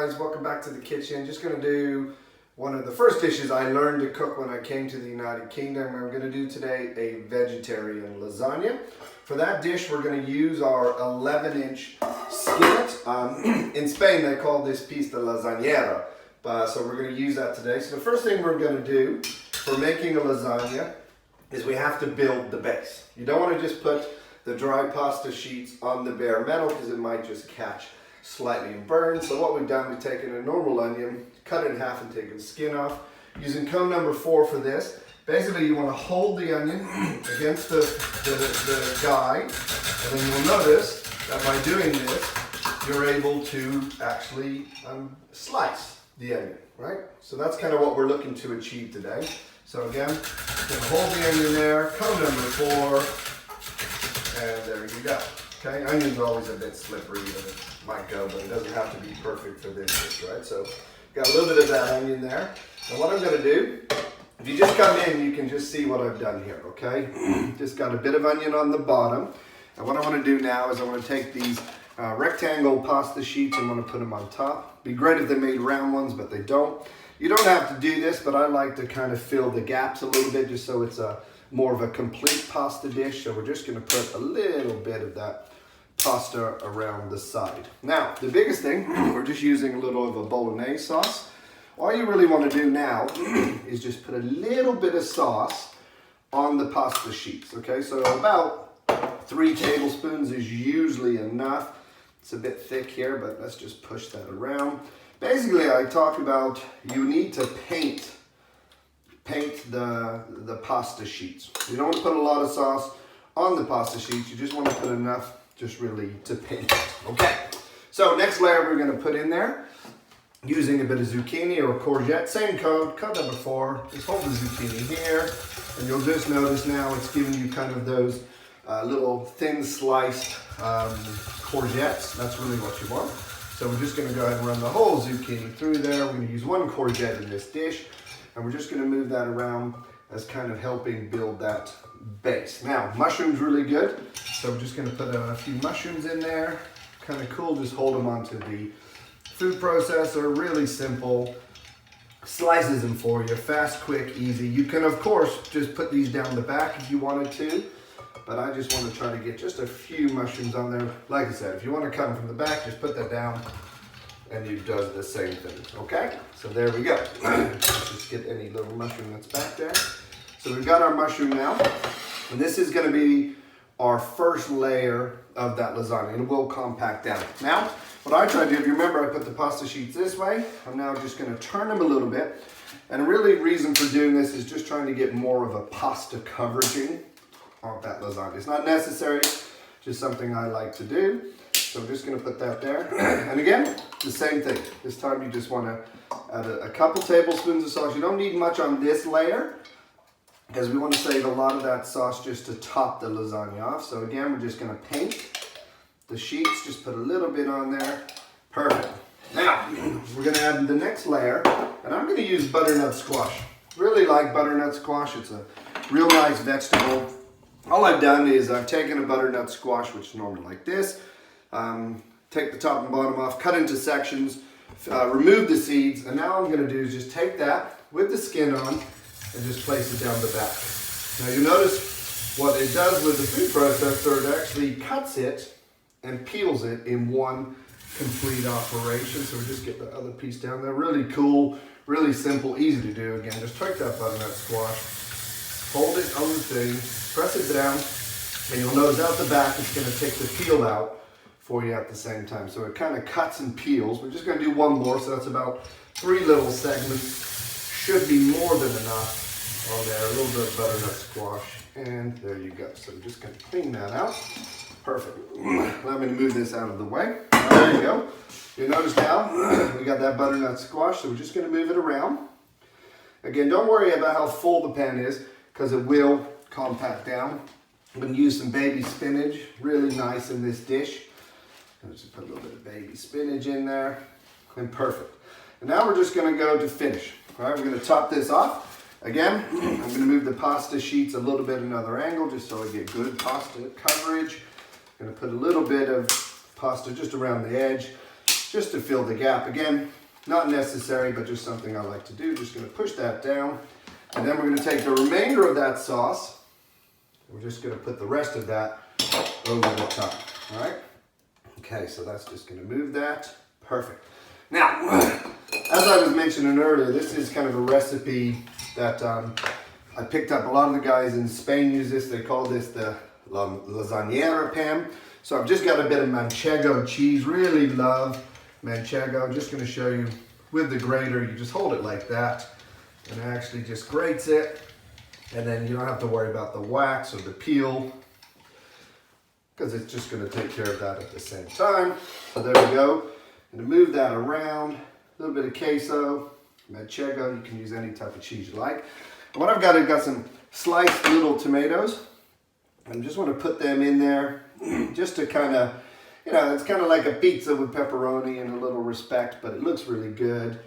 guys, welcome back to the kitchen. Just going to do one of the first dishes I learned to cook when I came to the United Kingdom. I'm going to do today a vegetarian lasagna. For that dish we're going to use our 11-inch skillet. In Spain they call this piece the lasagnera, so we're going to use that today. So the first thing we're going to do for making a lasagna is we have to build the base. You don't want to just put the dry pasta sheets on the bare metal because it might just catch slightly and burn. So what we've done, we've taken a normal onion, cut it in half and taken the skin off. Using cone number 4 for this. Basically you want to hold the onion against the guide, and then you'll notice that by doing this, you're able to actually slice the onion, right? So that's kind of what we're looking to achieve today. So again, you're going to hold the onion there, cone number 4, and there you go. Okay, onions are always a bit slippery and it might go, but it doesn't have to be perfect for this dish, right? So got a little bit of that onion there. And what I'm going to do, if you just come in, you can just see what I've done here, okay? Just got a bit of onion on the bottom. And what I want to do now is I want to take these rectangle pasta sheets and I want to put them on top. Be great if they made round ones, but they don't. You don't have to do this, but I like to kind of fill the gaps a little bit just so it's more of a complete pasta dish. So we're just going to put a little bit of that pasta around the side. Now, the biggest thing, we're just using a little of a bolognese sauce. All you really want to do now is just put a little bit of sauce on the pasta sheets, okay? So about 3 tablespoons is usually enough. It's a bit thick here, but let's just push that around. Basically, I talk about you need to paint the pasta sheets. You don't want to put a lot of sauce on the pasta sheets. You just want to put enough just really to paint it. Okay, so next layer we're going to put in there using a bit of zucchini or courgette. Same code, cut number 4. Just hold the zucchini here, and you'll just notice now it's giving you kind of those little thin sliced courgettes. That's really what you want. So we're just going to go ahead and run the whole zucchini through there. We're going to use 1 courgette in this dish, and we're just going to move that around as kind of helping build that base. Now, mushrooms really good, so we're just going to put a few mushrooms in there. Kind of cool, just hold them onto the food processor. Really simple, slices them for you, fast, quick, easy. You can of course just put these down the back if you wanted to, but I just want to try to get just a few mushrooms on there. Like I said, if you want to cut them from the back, just put that down and you does the same thing. Okay, so there we go. Let's just get any little mushroom that's back there. So we've got our mushroom now, and this is going to be our first layer of that lasagna, and it will compact down. Now, what I try to do, if you remember, I put the pasta sheets this way. I'm now just going to turn them a little bit, and really reason for doing this is just trying to get more of a pasta coveraging of that lasagna. It's not necessary, just something I like to do. So I'm just going to put that there. And again, the same thing. This time you just want to add a couple tablespoons of sauce. You don't need much on this layer because we want to save a lot of that sauce just to top the lasagna off. So again, we're just going to paint the sheets. Just put a little bit on there. Perfect. Now, we're going to add the next layer, and I'm going to use butternut squash. Really like butternut squash. It's a real nice vegetable. All I've done is I've taken a butternut squash, which is normally like this. Take the top and bottom off, cut into sections, remove the seeds, and now all I'm going to do is just take that with the skin on and just place it down the back. Now you notice what it does with the food processor, it actually cuts it and peels it in one complete operation. So we just get the other piece down there. Really cool, really simple, easy to do. Again, just take that butternut squash, hold it on the thing, press it down, and you'll notice out the back it's going to take the peel out for you at the same time. So it kind of cuts and peels. We're just going to do one more, so that's about 3 little segments. Should be more than enough on there. A little bit of butternut squash, and there you go. So we're just going to clean that out. Perfect. Let me move this out of the way. There you go. You notice now we got that butternut squash, so we're just going to move it around. Again, don't worry about how full the pan is because it will compact down. I'm going to use some baby spinach, really nice in this dish. Let's just put a little bit of baby spinach in there, and perfect. And now we're just going to go to finish. All right, we're going to top this off. Again, I'm going to move the pasta sheets a little bit another angle just so I get good pasta coverage. I'm going to put a little bit of pasta just around the edge. just to fill the gap. Again, not necessary, but just something I like to do. Just gonna push that down. And then we're gonna take the remainder of that sauce. We're just gonna put the rest of that over the top, all right? Okay, so that's just gonna move that. Perfect. Now, as I was mentioning earlier, this is kind of a recipe that I picked up. A lot of the guys in Spain use this. They call this the Lasagne pan. So I've just got a bit of manchego cheese. Really love manchego. I'm just gonna show you with the grater. You just hold it like that and it actually just grates it. And then you don't have to worry about the wax or the peel because it's just going to take care of that at the same time. So there we go. I'm going to move that around. A little bit of queso, manchego. You can use any type of cheese you like. And what I've got, I've got some sliced little tomatoes. I just want to put them in there just to kind of, you know, it's kind of like a pizza with pepperoni in a little respect, but it looks really good.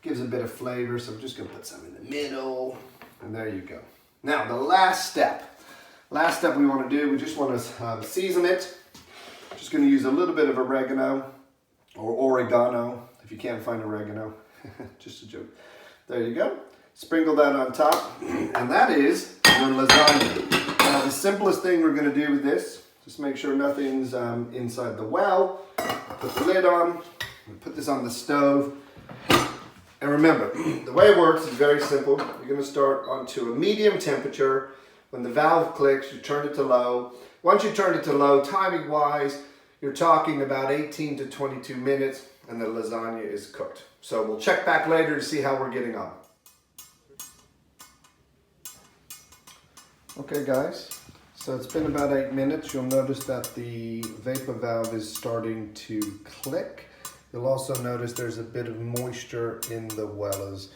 Gives a bit of flavor. So I'm just going to put some in the middle. And there you go. Now, the last step we want to do, we just want to season it. Just going to use a little bit of oregano or oregano, if you can't find oregano, just a joke. There you go. Sprinkle that on top, and that is your lasagna. Now, the simplest thing we're going to do with this, just make sure nothing's inside the well. Put the lid on, put this on the stove. And remember, the way it works is very simple. You're going to start onto a medium temperature. When the valve clicks, you turn it to low. Once you turn it to low, timing wise, you're talking about 18 to 22 minutes and the lasagna is cooked. So we'll check back later to see how we're getting on. Okay guys, so it's been about 8 minutes. You'll notice that the vapor valve is starting to click. You'll also notice there's a bit of moisture in the wellers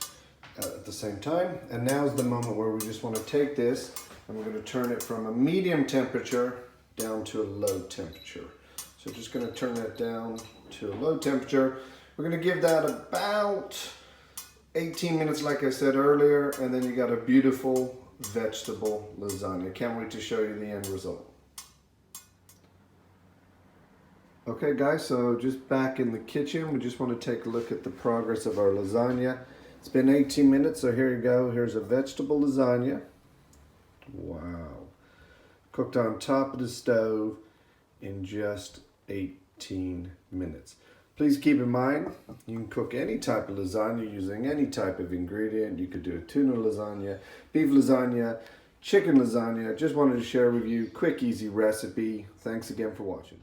at the same time. And now is the moment where we just want to take this and we're going to turn it from a medium temperature down to a low temperature. So just going to turn that down to a low temperature. We're going to give that about 18 minutes like I said earlier, and then you got a beautiful vegetable lasagna. Can't wait to show you the end result. Okay guys, so just back in the kitchen, we just want to take a look at the progress of our lasagna. It's been 18 minutes, so here you go. Here's a vegetable lasagna. Wow. Cooked on top of the stove in just 18 minutes. Please keep in mind, you can cook any type of lasagna using any type of ingredient. You could do a tuna lasagna, beef lasagna, chicken lasagna. Just wanted to share with you a quick, easy recipe. Thanks again for watching.